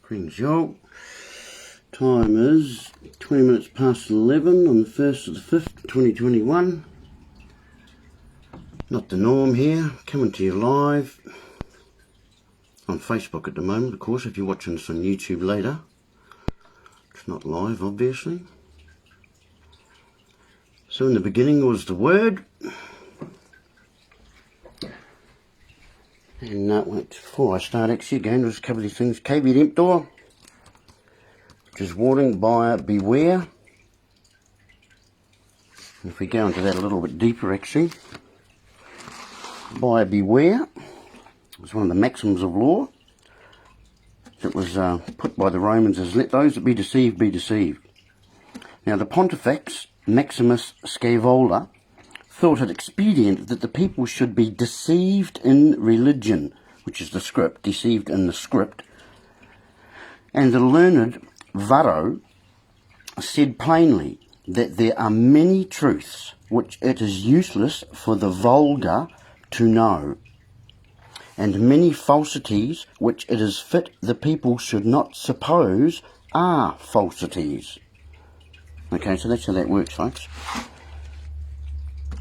Brings you. Time is 20 minutes past 11 on the 1st of the 5th, 2021. Not the norm here, coming to you live on Facebook at the moment, of course, if you're watching this on YouTube later. It's not live, obviously. So in the beginning was the Word. And before I start actually again, just cover these things. Caveat emptor, which is warning, buyer beware. And if we go into that a little bit deeper actually, buyer beware was one of the maxims of law that was put by the Romans as let those that be deceived be deceived. Now the Pontifex Maximus Scaevola thought it expedient that the people should be deceived in religion, which is the script, deceived in the script. And the learned Varro said plainly that there are many truths which it is useless for the vulgar to know, and many falsities which it is fit the people should not suppose are falsities. Okay, so that's how that works, folks.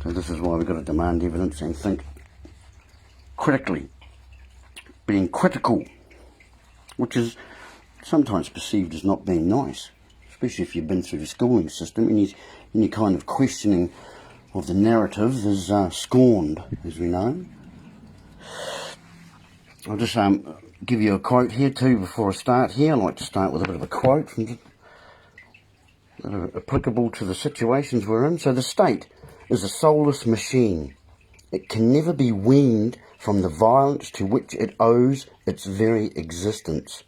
So this is why we've got to demand evidence and think critically. Being critical, which is sometimes perceived as not being nice, especially if you've been through the schooling system, and any kind of questioning of the narrative is scorned, as we know. I'll just give you a quote here too before I start here. I like to start with a bit of a quote that are applicable to the situations we're in. So the state is a soulless machine. It can never be weaned from the violence to which it owes its very existence,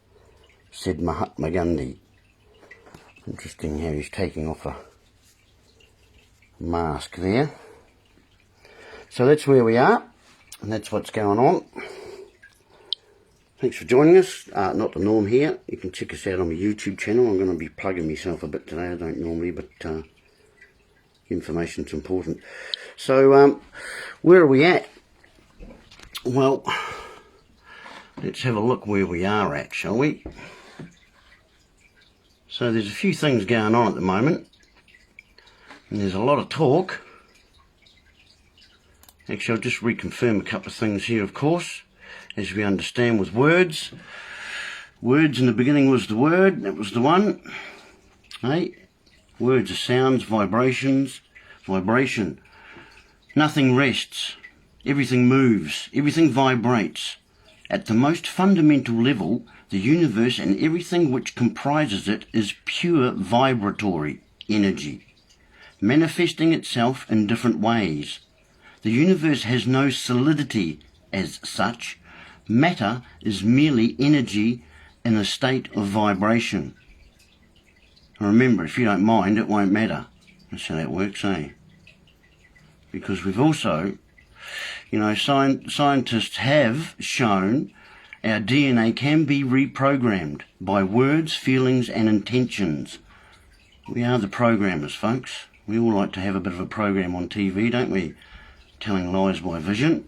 said Mahatma Gandhi. Interesting how he's taking off a mask there. So that's where we are, and that's what's going on. Thanks for joining us. Not the norm here. You can check us out on my YouTube channel. I'm going to be plugging myself a bit today. I don't normally, but information's important. So where are we at? Well, let's have a look where we are at, shall we? So there's a few things going on at the moment, and there's a lot of talk. Actually, I'll just reconfirm a couple of things here, of course, as we understand with words. Words in the beginning was the Word, that was the one. Hey? Words are sounds, vibrations, vibration. Nothing rests. Everything moves. Everything vibrates. At the most fundamental level, the universe and everything which comprises it is pure vibratory energy, manifesting itself in different ways. The universe has no solidity as such. Matter is merely energy in a state of vibration. Remember, if you don't mind, it won't matter. That's how that works, eh? Because we've also, scientists have shown our DNA can be reprogrammed by words, feelings and intentions. We are the programmers, folks. We all like to have a bit of a program on TV, don't we? Telling lies by vision.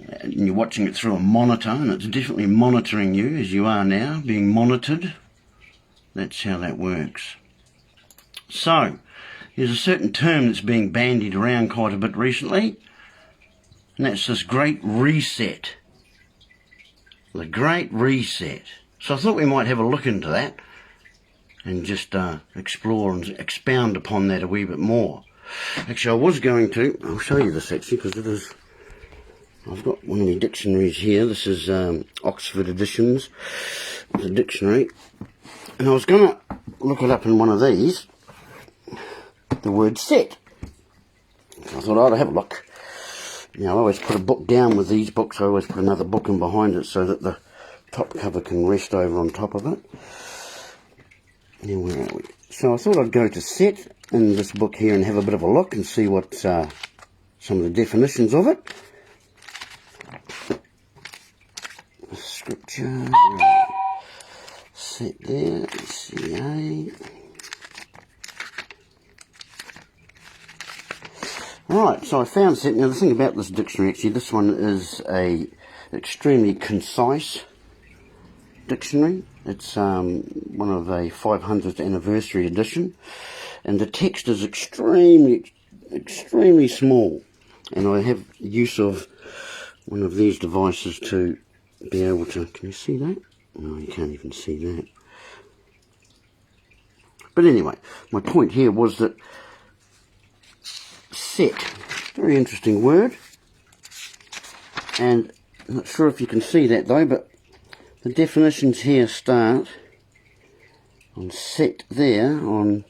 And you're watching it through a monitor, and it's definitely monitoring you, as you are now, being monitored. That's how that works. So, there's a certain term that's being bandied around quite a bit recently, and that's this Grate Reset. The Grate Reset. So I thought we might have a look into that and just explore and expound upon that a wee bit more. Actually, I was going to, I'll show you this actually, because it is, I've got one of my dictionaries here. This is Oxford Editions, the dictionary. And I was going to look it up in one of these, the word set. I thought I'd have a look. Now, I always put a book down with these books. I always put another book in behind it so that the top cover can rest over on top of it. Now, where are we? So I thought I'd go to set in this book here and have a bit of a look and see what some of the definitions of it. Scripture. Set there, CA. Right, so I found set. Now the thing about this dictionary, actually, this one is a extremely concise dictionary. It's one of a 500th anniversary edition, and the text is extremely small, and I have use of one of these devices to be able to, can you see that? No, you can't even see that. But anyway, my point here was that set, very interesting word, and I'm not sure if you can see that though, but the definitions here start on set there on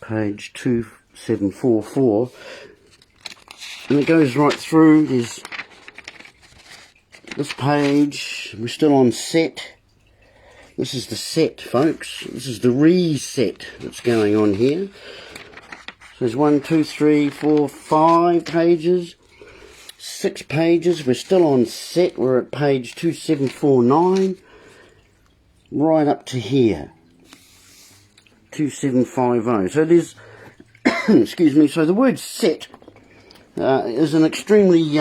page 2744, and it goes right through. There's this page, we're still on set. This is the set, folks. This is the reset that's going on here. So there's 1, 2, 3, 4, 5 pages, 6 pages. We're still on set. We're at page 2749, right up to here, 2750. So there's, excuse me, so the word set is an extremely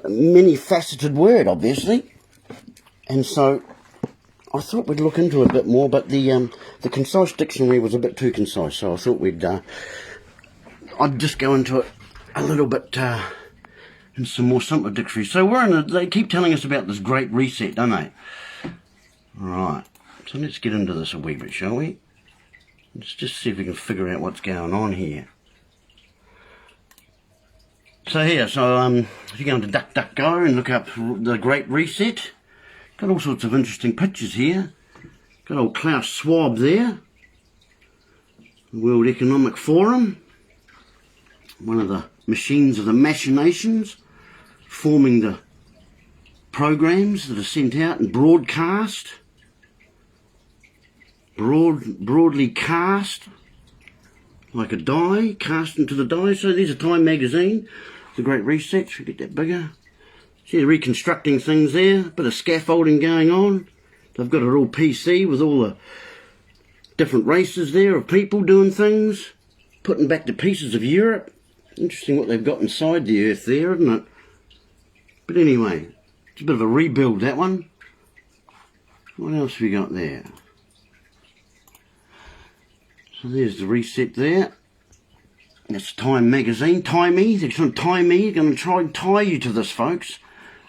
many-faceted word, obviously. And so I thought we'd look into it a bit more, but the concise dictionary was a bit too concise, so I thought I'd just go into it a little bit in some more simpler dictionaries. So they keep telling us about this Great Reset, don't they? Right, so let's get into this a wee bit, shall we? Let's just see if we can figure out what's going on here. So here, if you go into DuckDuckGo and look up the Great Reset, got all sorts of interesting pictures here. Got old Klaus Schwab there, World Economic Forum, one of the machines of the machinations, forming the programs that are sent out and broadcast, broadly cast, like a die, cast into the die. So there's a Time magazine, the Great Reset. Should we get that bigger? See, they're reconstructing things there, bit of scaffolding going on. They've got it all PC with all the different races there of people doing things, putting back the pieces of Europe. Interesting what they've got inside the earth there, isn't it? But anyway, it's a bit of a rebuild, that one. What else have we got there? So there's the reset there. That's Time magazine. Timey, they're going to tie me, they're going to try and tie you to this, folks.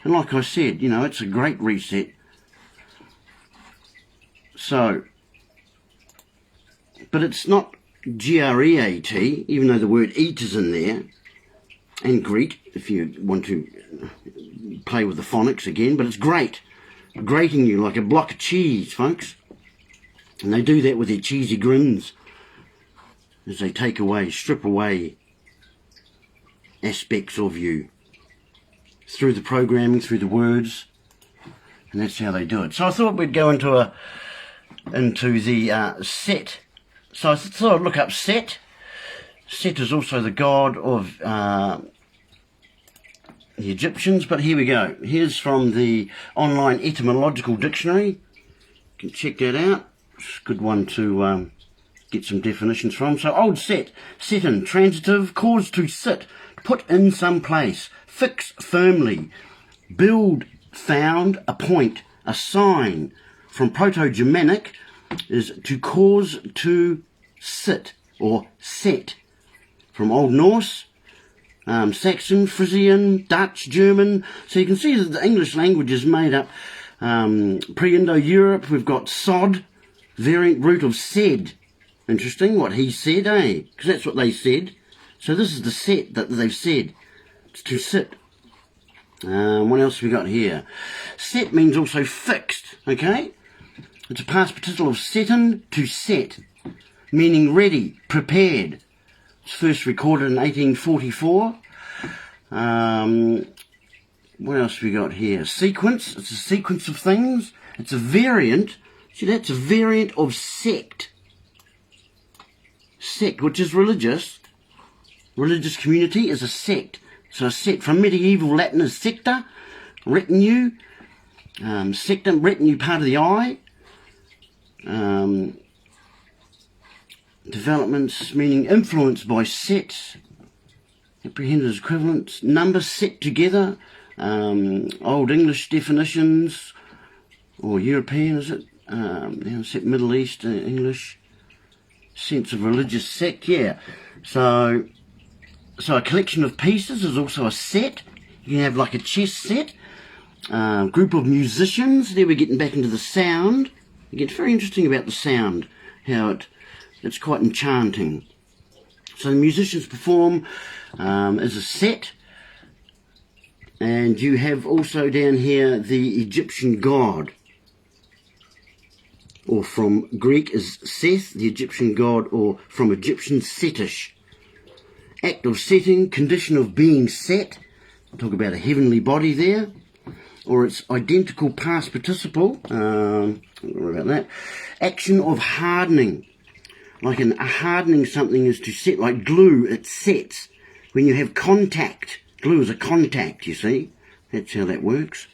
And like I said, you know, it's a great reset. So, but it's not G-R-E-A-T, even though the word eat is in there, and Greek, if you want to play with the phonics again, but it's great. Grating you like a block of cheese, folks. And they do that with their cheesy grins, as they take away, strip away aspects of you through the programming, through the words, and that's how they do it. So I thought we'd go into the Set. So I thought I'd look up Set. Set is also the god of the Egyptians, but here we go. Here's from the online etymological dictionary. You can check that out. It's a good one to get some definitions from. So old set, set in, transitive, cause to sit, put in some place, fix firmly, build, found, appoint, assign. From Proto-Germanic is to cause to sit or set. From Old Norse, Saxon, Frisian, Dutch, German. So you can see that the English language is made up pre-Indo-Europe. We've got sod, variant root of said. Interesting what he said, eh? Because that's what they said. So this is the set that they've said. It's to sit. What else have we got here? Set means also fixed, okay? It's a past participle of setten, to set, meaning ready, prepared. It's first recorded in 1844. What else have we got here? Sequence. It's a sequence of things. It's a variant. See, that's a variant of sect. Sect, which is religious. Religious community is a sect. So a sect, from medieval Latin is secta, retinue. Sectum, retinue, part of the eye. Developments meaning influenced by sets, apprehended as equivalents, numbers set together, Old English definitions, or European, is it? Set, Middle East, English, sense of religious sect, yeah. So a collection of pieces is also a set. You can have like a chess set. Group of musicians. There we're getting back into the sound. It gets very interesting about the sound, how it's quite enchanting. So the musicians perform as a set. And you have also down here the Egyptian god, or from Greek is Seth, the Egyptian god, or from Egyptian setish. Act of setting, condition of being set. I'll talk about a heavenly body there. Or its identical past participle. Don't worry about that. Action of hardening. Like hardening something is to set, like glue, it sets. When you have contact, glue is a contact, you see. That's how that works.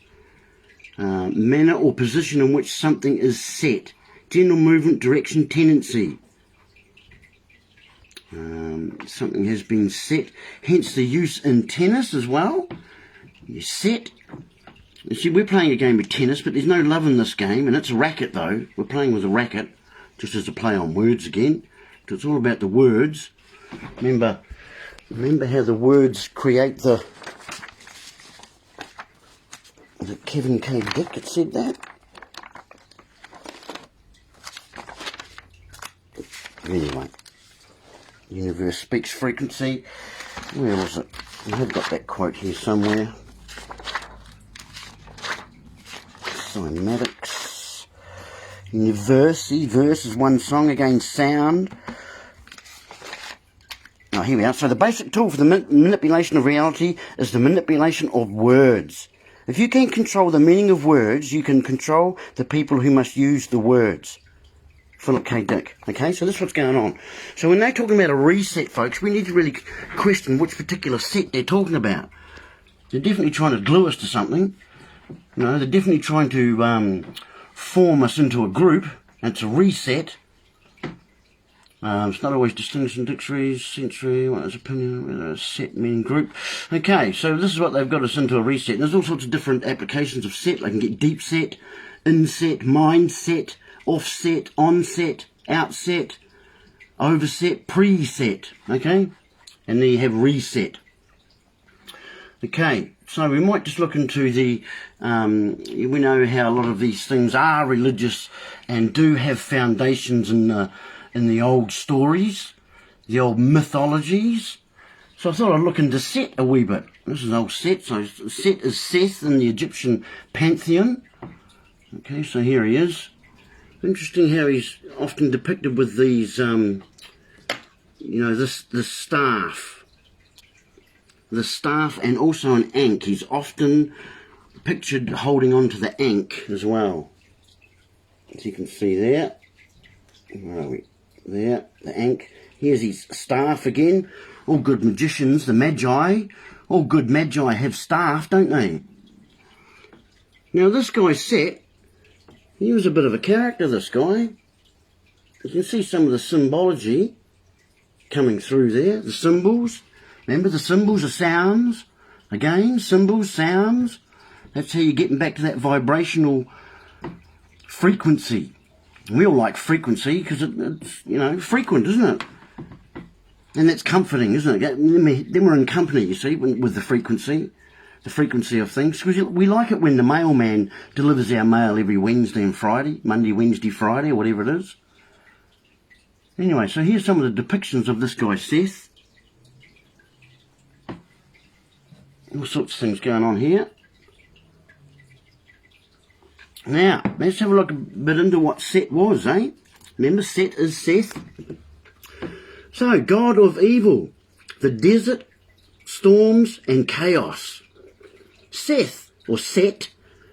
Manner or position in which something is set. General movement, direction, tendency. Something has been set. Hence the use in tennis as well. You set. You see, we're playing a game of tennis, but there's no love in this game, and it's a racket though. We're playing with a racket, just as a play on words again. So it's all about the words. Remember how the words create the... Was it Kevin K. Dick that said that? Anyway, universe speaks frequency. Where was it? I have got that quote here somewhere. Cymatics. Universe. Verse is one song, again sound. Oh, here we are. So the basic tool for the manipulation of reality is the manipulation of words. If you can control the meaning of words, you can control the people who must use the words. Philip K. Dick. Okay, so this is what's going on. So when they're talking about a reset, folks, we need to really question which particular set they're talking about. They're definitely trying to glue us to something. You know, they're definitely trying to form us into a group. That's a reset. It's not always distinguished in dictionaries, century, what is opinion, set meaning group. Okay, so this is what they've got us into, a reset. And there's all sorts of different applications of set. They can get deep set, inset, mindset, offset, onset, outset, overset, preset. Okay, and then you have reset. Okay, so we might just look into the, we know how a lot of these things are religious and do have foundations in the old stories, the old mythologies. So I thought I'd look into Set a wee bit. This is old Set. So Set is Seth in the Egyptian pantheon. Okay, so here he is. Interesting how he's often depicted with these, you know, this staff. The staff and also an ankh. He's often pictured holding on to the ankh as well. As you can see there. Where are we? There, the ankh. Here's his staff again. All good magicians, the magi. All good magi have staff, don't they? Now this guy Set, he was a bit of a character, this guy. You can see some of the symbology coming through there. The symbols. Remember, the symbols are sounds. Again, symbols, sounds. That's how you're getting back to that vibrational frequency. We all like frequency because it's, you know, frequent, isn't it? And that's comforting, isn't it? Then we're in company, you see, with the frequency of things. Because we like it when the mailman delivers our mail every Wednesday and Friday, Monday, Wednesday, Friday, or whatever it is. Anyway, so here's some of the depictions of this guy, Seth. All sorts of things going on here. Now, let's have a look a bit into what Set was, eh? Remember, Set is Seth. So, god of evil, the desert, storms, and chaos. Seth, or Set,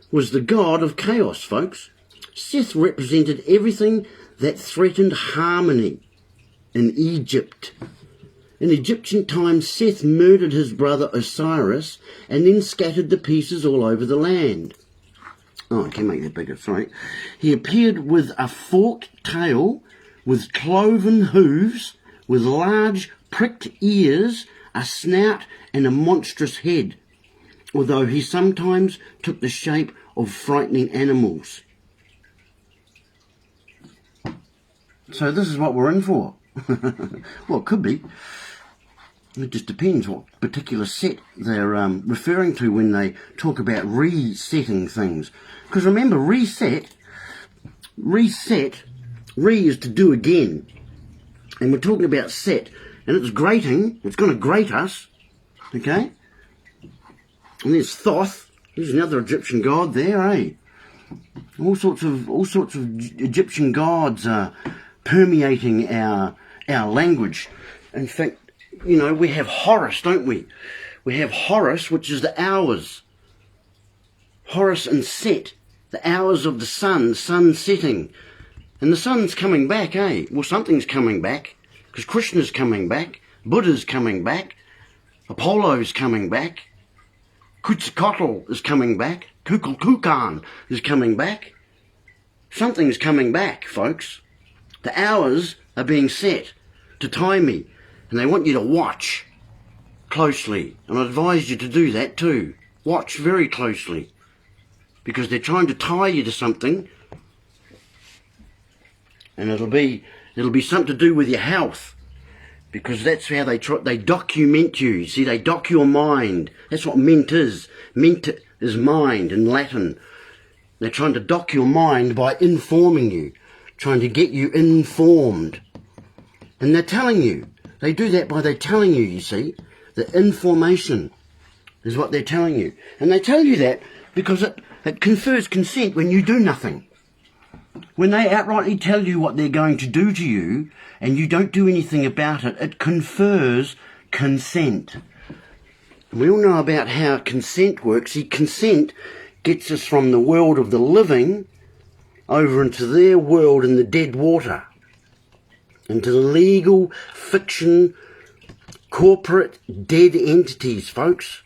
was the god of chaos, folks. Seth represented everything that threatened harmony in Egypt. In Egyptian times, Seth murdered his brother Osiris and then scattered the pieces all over the land. Oh, I can make that bigger, sorry. He appeared with a forked tail, with cloven hooves, with large pricked ears, a snout and a monstrous head, although he sometimes took the shape of frightening animals. So this is what we're in for. Well, it could be. It just depends what particular set they're referring to when they talk about resetting things. Because remember, reset, re is to do again. And we're talking about set. And it's grating, it's going to grate us. Okay? And there's Thoth, there's another Egyptian god there, eh? All sorts of Egyptian gods are permeating our language. In fact, you know, we have Horus, don't we? We have Horus, which is the hours. Horus and Set, the hours of the sun setting. And the sun's coming back, eh? Well, something's coming back, because Krishna's coming back, Buddha's coming back, Apollo's coming back, Quetzalcoatl is coming back, Kukulkan is coming back. Something's coming back, folks. The hours are being set to time me. And they want you to watch closely. And I advise you to do that too. Watch very closely. Because they're trying to tie you to something. And it'll be something to do with your health. Because that's how they document you. See, they dock your mind. That's what ment is. Ment is mind in Latin. They're trying to dock your mind by informing you. Trying to get you informed. And they're telling you. They do that by they're telling you, you see. The information is what they're telling you. And they tell you that because it confers consent when you do nothing. When they outrightly tell you what they're going to do to you and you don't do anything about it, it confers consent. And we all know about how consent works. See, consent gets us from the world of the living over into their world in the dead water. Into the legal, fiction, corporate, dead entities, folks.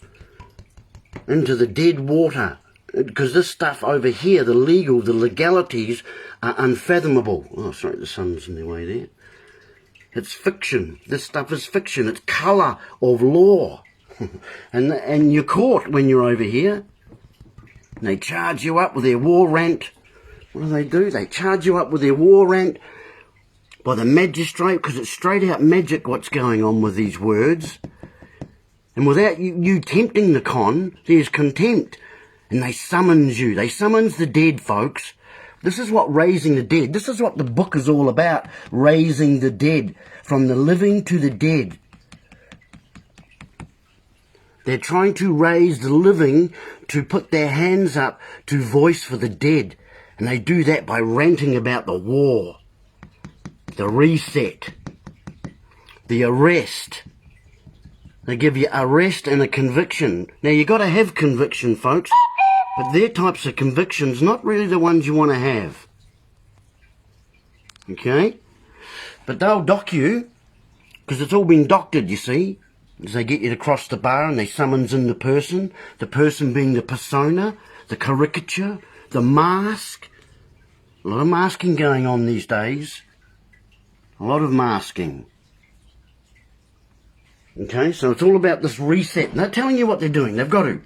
Into the dead water. Because this stuff over here, the legalities are unfathomable. Oh, sorry, the sun's in the way there. It's fiction. This stuff is fiction. It's colour of law. and you're caught when you're over here. And they charge you up with their war rant. What do? They charge you up with their war rant by the magistrate, because it's straight out magic what's going on with these words. And without you tempting the con, there's contempt. And they summons you. They summons the dead, folks. This is what raising the dead. This is what the book is all about. Raising the dead. From the living to the dead. They're trying to raise the living to put their hands up to voice for the dead. And they do that by ranting about the war. The reset, the arrest. They give you arrest and a conviction. Now, you got to have conviction, folks, but their types of convictions, not really the ones you want to have. Okay? But they'll dock you, because it's all been doctored, you see. As they get you to cross the bar and they summons in the person being the persona, the caricature, the mask. A lot of masking going on these days. A lot of masking. Okay, so it's all about this reset. And they're telling you what they're doing. They've got to.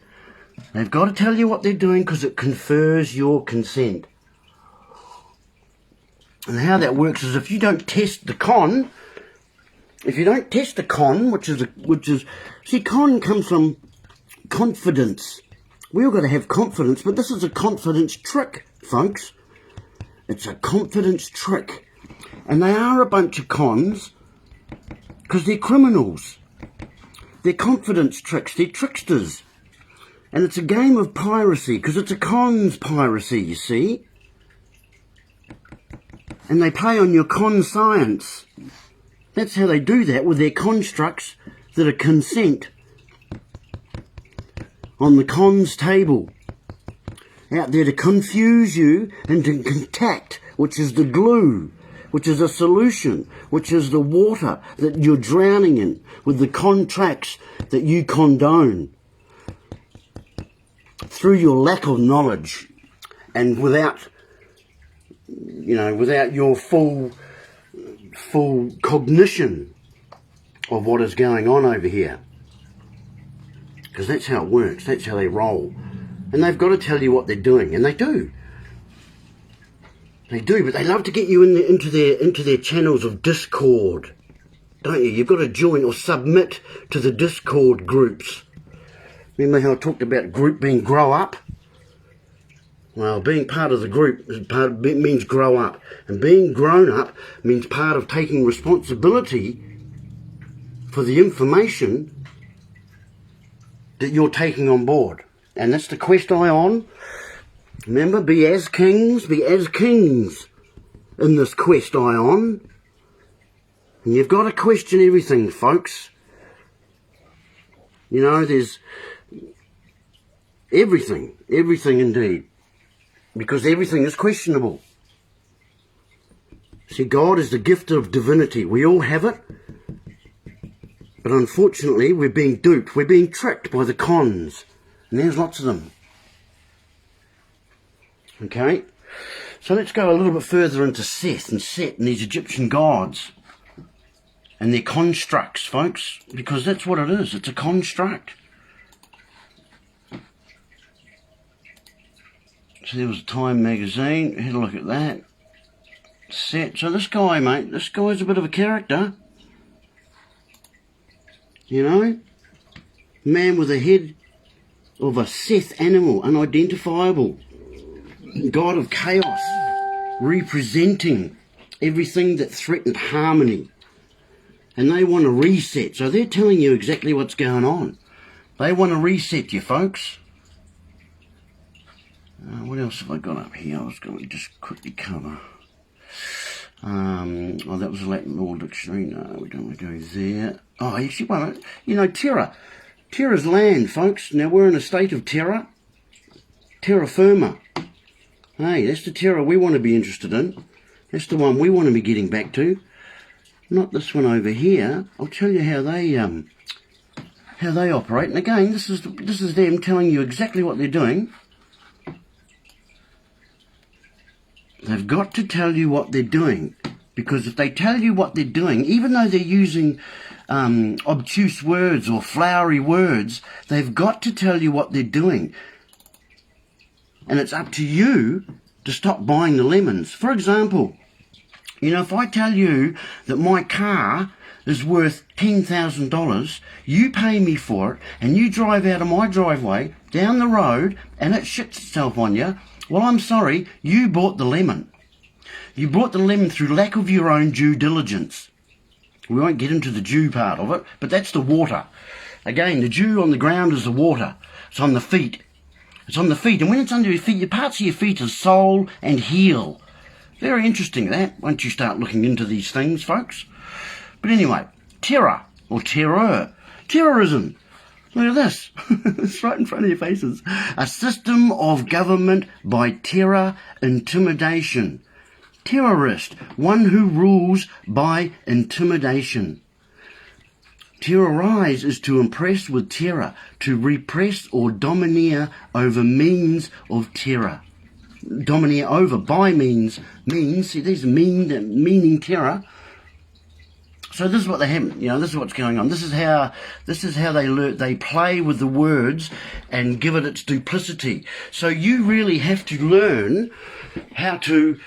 They've got to tell you what they're doing because it confers your consent. And how that works is if you don't test the con, which is, see, con comes from confidence. We all got to have confidence, but this is a confidence trick, folks. It's a confidence trick. And they are a bunch of cons because they're criminals. They're confidence tricks. They're tricksters. And it's a game of piracy because it's a cons piracy, you see. And they play on your con science. That's how they do that with their constructs that are consent on the cons table. Out there to confuse you and to contact, which is the glue. Which is a solution, which is the water that you're drowning in with the contracts that you condone through your lack of knowledge and without your full cognition of what is going on over here. Because that's how it works, that's how they roll. And they've got to tell you what they're doing, and they do. They do, but they love to get you into their channels of Discord, don't you? You've got to join or submit to the Discord groups. Remember how I talked about group being grow up? Well, being part of the group means grow up. And being grown up means part of taking responsibility for the information that you're taking on board. And that's the quest I on. Remember, be as kings in this quest I on. And you've got to question everything, folks. You know, there's everything indeed. Because everything is questionable. See, God is the gift of divinity. We all have it. But unfortunately, we're being duped. We're being tricked by the cons. And there's lots of them. Okay? So let's go a little bit further into Seth and Set and these Egyptian gods. And their constructs, folks. Because that's what it is. It's a construct. So there was a Time magazine, had a look at that. Set. So this guy, mate, this guy's a bit of a character. You know? Man with a head of a Seth animal, unidentifiable. God of chaos, representing everything that threatened harmony. And they want to reset. So they're telling you exactly what's going on. They want to reset you, folks. What else have I got up here? I was going to just quickly cover. Oh, that was a Latin Law Dictionary. No, we don't want to go there. Oh, actually, well, you know, terra. Terra's land, folks. Now, we're in a state of terra. Terra firma. Hey, that's the terra we want to be interested in. That's the one we want to be getting back to. Not this one over here. I'll tell you how they operate. And again, this is them telling you exactly what they're doing. They've got to tell you what they're doing, because if they tell you what they're doing, even though they're using obtuse words or flowery words, they've got to tell you what they're doing. And it's up to you to stop buying the lemons. For example, you know, if I tell you that my car is worth $10,000, you pay me for it, and you drive out of my driveway down the road and it shits itself on you, well, I'm sorry, you bought the lemon. You bought the lemon through lack of your own due diligence. We won't get into the dew part of it, but that's the water. Again, the dew on the ground is the water. It's on the feet. It's on the feet, and when it's under your feet, your parts of your feet are sole and heel. Very interesting, that, once you start looking into these things, folks. But anyway, terror, or terror. Terrorism. Look at this. It's right in front of your faces. A system of government by terror, intimidation. Terrorist, one who rules by intimidation. Terrorize is to impress with terror, to repress or domineer over means of terror. Domineer over by means, see, there's meaning terror. So this is what they have, you know, this is what's going on. This is how they play with the words and give it its duplicity. So you really have to learn how to,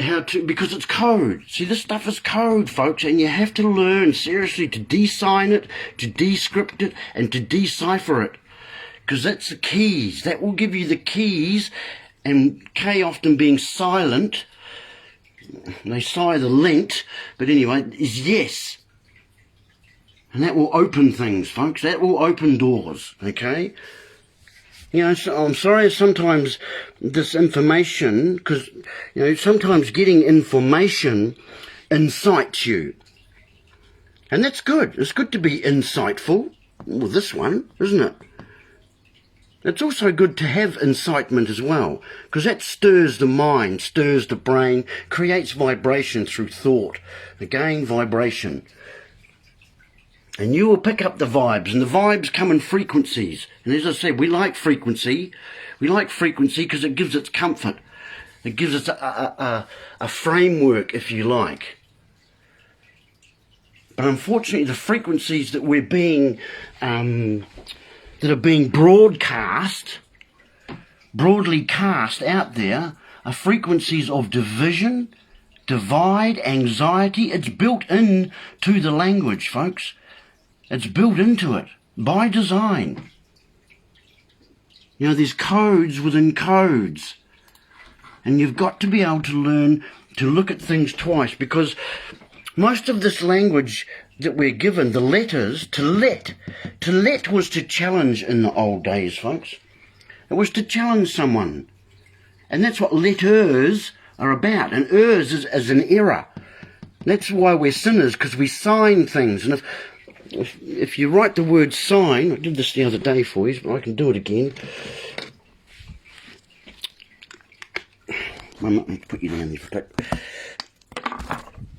because it's code. See, this stuff is code, folks, and you have to learn seriously to de-sign it, to de-script it, and to decipher it. Because that's the keys. That will give you the keys, and K often being silent, they sigh the lent, but anyway, is yes. And that will open things, folks. That will open doors, okay? You know, so I'm sorry sometimes this information, because, you know, sometimes getting information incites you. And that's good. It's good to be insightful. Well, this one, isn't it? It's also good to have incitement as well, because that stirs the mind, stirs the brain, creates vibration through thought. Again, vibration. And you will pick up the vibes, and the vibes come in frequencies. And as I said, we like frequency. We like frequency because it gives us comfort. It gives us a framework, if you like. But unfortunately, the frequencies that we're being... that are being broadly cast out there are frequencies of division, divide, anxiety. It's built in to the language, folks. It's built into it by design. You know, there's codes within codes. And you've got to be able to learn to look at things twice, because most of this language that we're given, the letters, to let was to challenge in the old days, folks. It was to challenge someone. And that's what letters are about. And ers is an error. That's why we're sinners, because we sign things. And if you write the word sign, I did this the other day for you, but I can do it again. I'm not going to put you down there for that.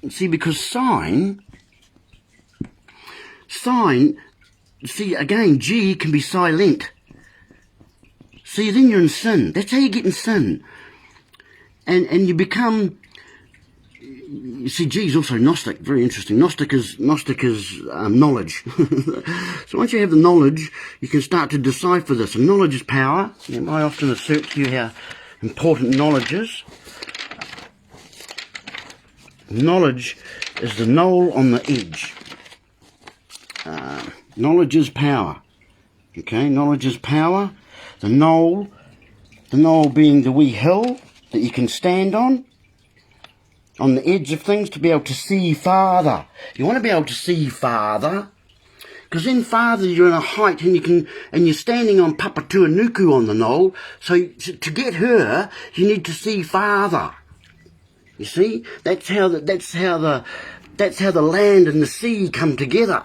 See, because sign, see, again, G can be silent. See, then you're in sin. That's how you get in sin. And you become, you see, G is also Gnostic, very interesting. Gnostic is knowledge. So once you have the knowledge, you can start to decipher this. And knowledge is power. And I often assert to you how important knowledge is. Knowledge is the knoll on the edge. Knowledge is power. Okay, knowledge is power. The knoll being the wee hill that you can stand on the edge of things to be able to see farther. You want to be able to see farther, because then farther you're in a height and you're standing on Papatuanuku on the knoll. So to get her, you need to see farther. You see, that's how the land and the sea come together.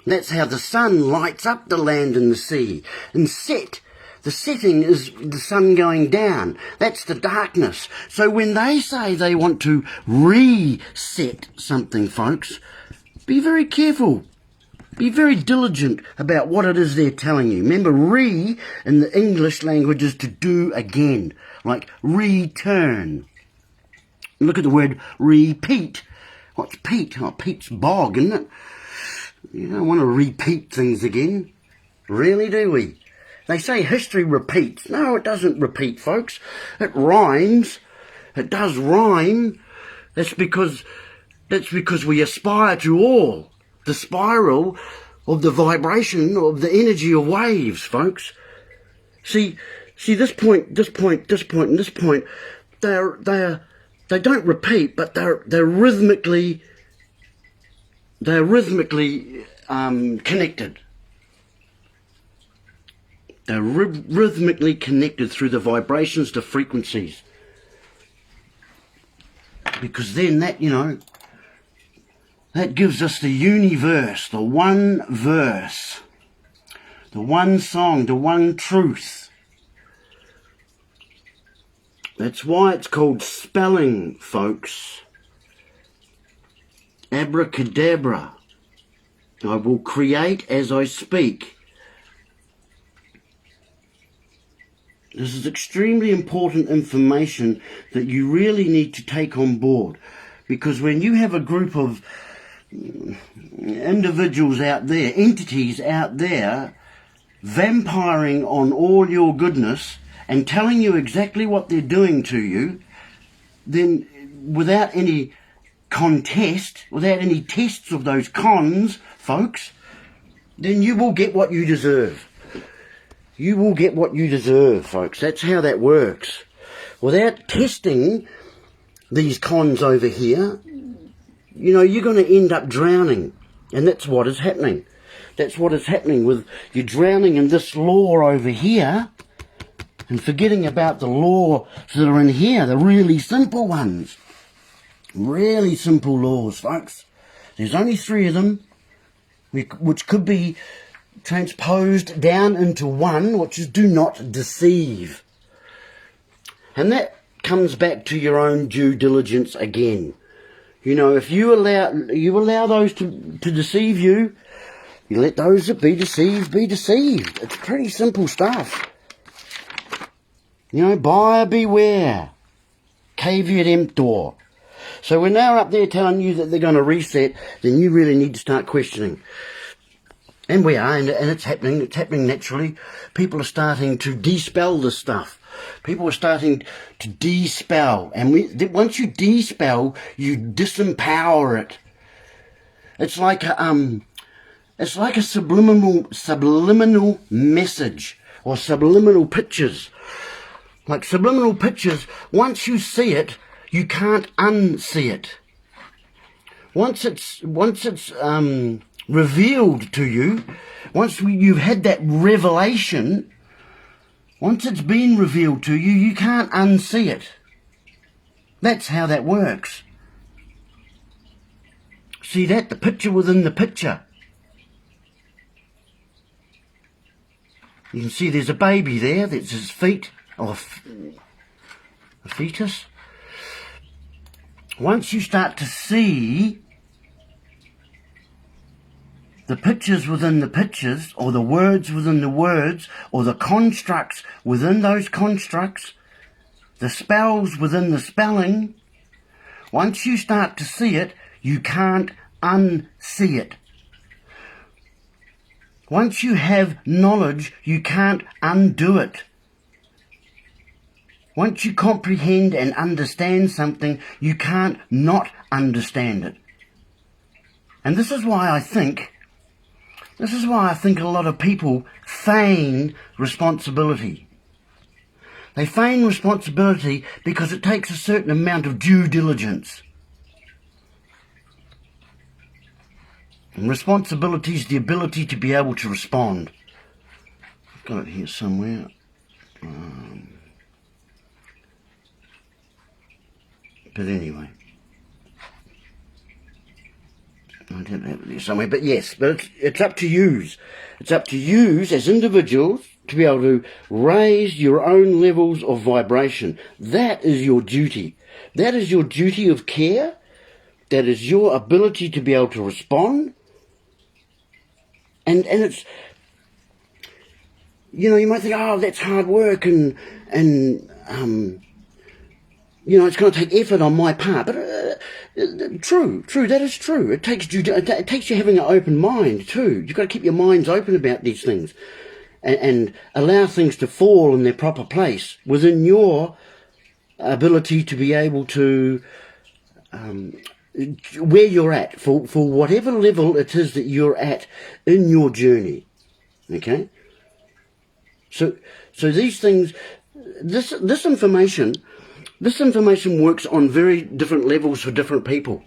That's how the sun lights up the land and the sea. And the setting is the sun going down. That's the darkness. So when they say they want to reset something, folks, be very careful. Be very diligent about what it is they're telling you. Remember, re in the English language is to do again, like return. Look at the word repeat. What's peat? Oh, peat's bog, isn't it? You don't want to repeat things again. Really, do we? They say history repeats. No, it doesn't repeat, folks. It rhymes. It does rhyme. That's because we aspire to all. The spiral of the vibration of the energy of waves, folks. See this point, and this point, they don't repeat, but they're rhythmically connected. They're rhythmically connected through the vibrations to frequencies. Because then that, you know, that gives us the universe, the one verse, the one song, the one truth. That's why it's called spelling, folks. Abracadabra. I will create as I speak. This is extremely important information that you really need to take on board. Because when you have a group of individuals out there, entities out there, vampiring on all your goodness and telling you exactly what they're doing to you, then without any contest, without any tests of those cons, folks, then you will get what you deserve. You will get what you deserve, folks. That's how that works. Without testing these cons over here, you know, you're going to end up drowning. And that's what is happening. That's what is happening with you drowning in this law over here and forgetting about the laws that are in here, the really simple ones. Really simple laws, folks. There's only 3 of them, which could be transposed down into one, which is do not deceive. And that comes back to your own due diligence again. You know, if you allow those to deceive you, you let those that be deceived be deceived. It's pretty simple stuff. You know, buyer beware. Caveat emptor. So when they're up there telling you that they're going to reset, then you really need to start questioning. And we are, and it's happening naturally. People are starting to dispel this stuff. People are starting to de-spell. And once you de-spell, you disempower it. It's like a subliminal message, or subliminal pictures. Like subliminal pictures, once you see it, you can't unsee it. Once it's revealed to you, once you've had that revelation, once it's been revealed to you, you can't unsee it. That's how that works. See that? The picture within the picture. You can see there's a baby there, that's his feet, or a fetus. Once you start to see the pictures within the pictures, or the words within the words, or the constructs within those constructs, the spells within the spelling, once you start to see it, you can't unsee it. Once you have knowledge, you can't undo it. Once you comprehend and understand something, you can't not understand it. And this is why I think a lot of people feign responsibility. They feign responsibility because it takes a certain amount of due diligence. And responsibility is the ability to be able to respond. I've got it here somewhere. But anyway, I don't have it there somewhere. But yes, but it's up to yous. It's up to yous as individuals to be able to raise your own levels of vibration. That is your duty. That is your duty of care. That is your ability to be able to respond. And it's, you know, you might think, oh, that's hard work and you know, it's going to take effort on my part. But true, that is true. It takes you having an open mind too. You've got to keep your minds open about these things and allow things to fall in their proper place within your ability to be able to where you're at, for whatever level it is that you're at in your journey. Okay? So these things, this information works on very different levels for different people.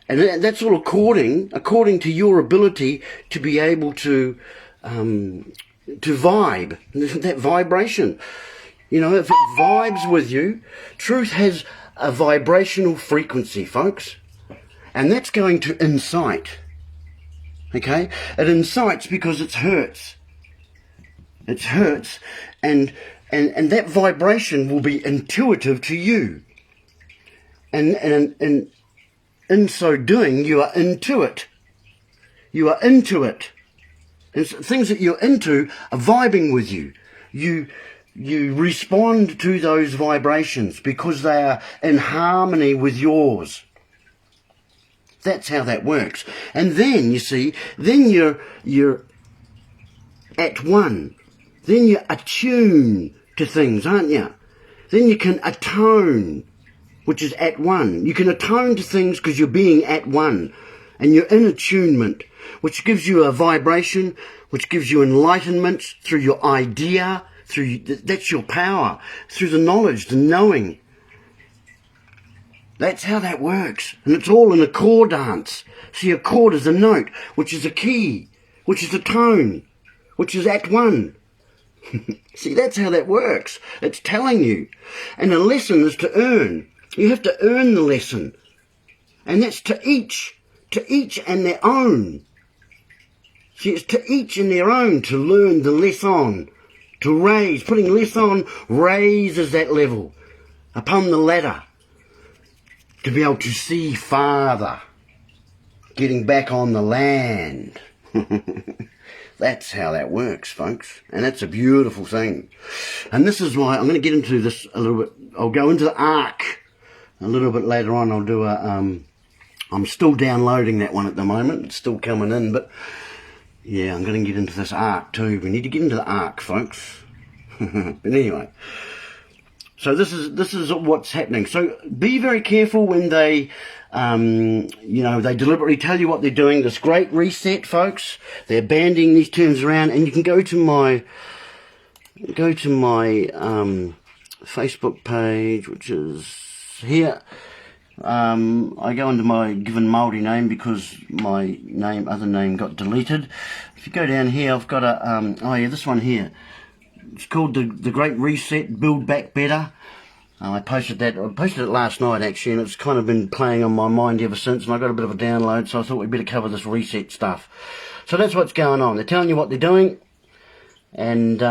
And that's all according to your ability to be able to vibe, that vibration. You know, if it vibes with you, truth has a vibrational frequency, folks. And that's going to incite. Okay? It incites because it hurts. It hurts, and that vibration will be intuitive to you. And in so doing, you are into it. You are into it. And things that you're into are vibing with you. You respond to those vibrations because they are in harmony with yours. That's how that works. And then, you see, then you're at one. Then you're attuned to things, aren't you? Then you can atone, which is at one. You can atone to things because you're being at one. And you're in attunement, which gives you a vibration, which gives you enlightenment through your idea, that's your power, through the knowledge, the knowing. That's how that works. And it's all in a chord dance. See, a chord is a note, which is a key, which is a tone, which is at one. See, that's how that works. It's telling you. And a lesson is to earn. You have to earn the lesson. And that's to each and their own. See, it's to each and their own to learn the lesson, to raise. Putting less on raises that level upon the ladder to be able to see farther, getting back on the land. That's how that works, folks. And that's a beautiful thing. And this is why I'm going to get into this a little bit. I'll go into the arc a little bit later on. I'll do a, I'm still downloading that one at the moment. It's still coming in, but yeah, I'm going to get into this arc too. We need to get into the arc, folks. But anyway, so this is what's happening. So be very careful when they, you know, they deliberately tell you what they're doing. This Grate Re-Set, folks, they're banding these terms around, and you can go to my Facebook page, which is here. I go under my given Māori name because my other name got deleted. If you go down here, I've got a, oh yeah, this one here. It's called the Grate Re-Set, Build Back Better. I posted it last night actually, and it's kind of been playing on my mind ever since, and I got a bit of a download, so I thought we'd better cover this reset stuff. So that's what's going on. They're telling you what they're doing, and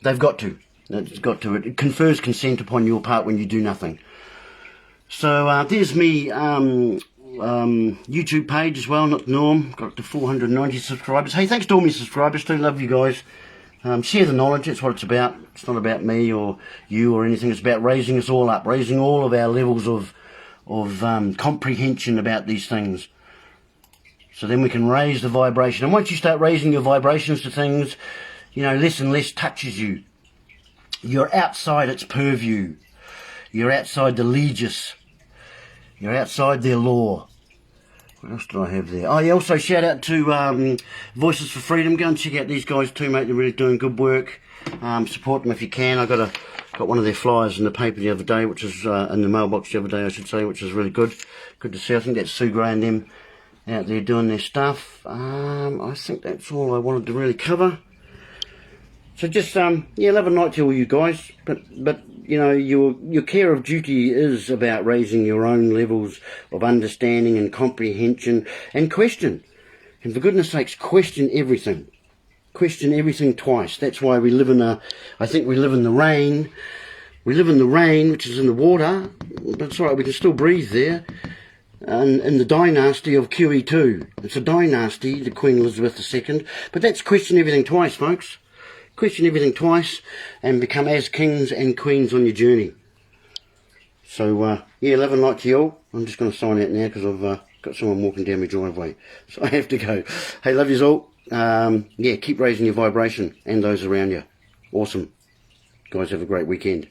they've got to. It's got to. It confers consent upon your part when you do nothing. So there's me YouTube page as well, not Norm. Got up to 490 subscribers. Hey, thanks to all my subscribers too. Love you guys. Share the knowledge. That's what it's about. It's not about me or you or anything. It's about raising us all up, raising all of our levels of comprehension about these things. So then we can raise the vibration. And once you start raising your vibrations to things, you know, less and less touches you. You're outside its purview. You're outside the legis. You're outside their law. What else did I have there? Oh, yeah, also shout out to Voices for Freedom. Go and check out these guys too, mate. They're really doing good work. Support them if you can. I got one of their flyers in the paper the other day, which is in the mailbox the other day, I should say, which is really good. Good to see. I think that's Sue Gray and them out there doing their stuff. I think that's all I wanted to really cover. So just, yeah, love and light to all you guys. But you know, your care of duty is about raising your own levels of understanding and comprehension and question. And for goodness sakes, question everything. Question everything twice. That's why we live in I think we live in the rain. We live in the rain, which is in the water. That's right, we can still breathe there. And in the dynasty of QE2. It's a dynasty, the Queen Elizabeth II. But that's question everything twice, folks. Question everything twice and become as kings and queens on your journey. So, yeah, love and light to you all. I'm just going to sign out now because I've got someone walking down my driveway. So I have to go. Hey, love yous all. Yeah, keep raising your vibration and those around you. Awesome. Guys, have a great weekend.